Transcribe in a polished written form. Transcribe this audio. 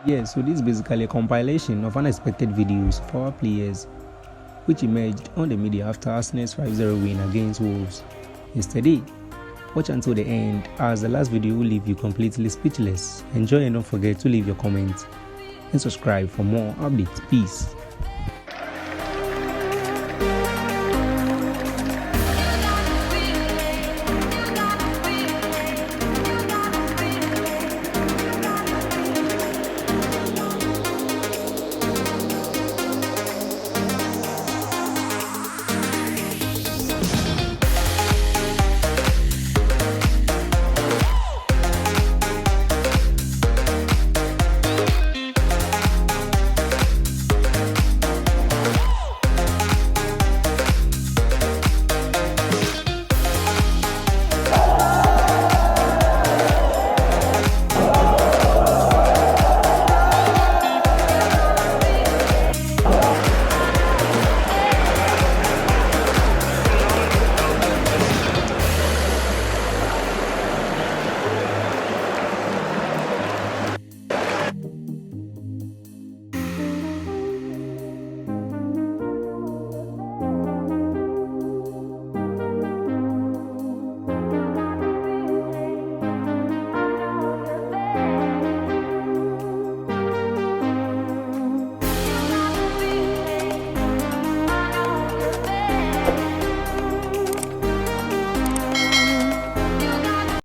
Yes, so this is basically a compilation of unexpected videos for our players which emerged on the media after Arsenal's 5-0 win against Wolves yesterday. Watch until the end, as the last video will leave you completely speechless. Enjoy and don't forget to leave your comments and subscribe for more updates. Peace.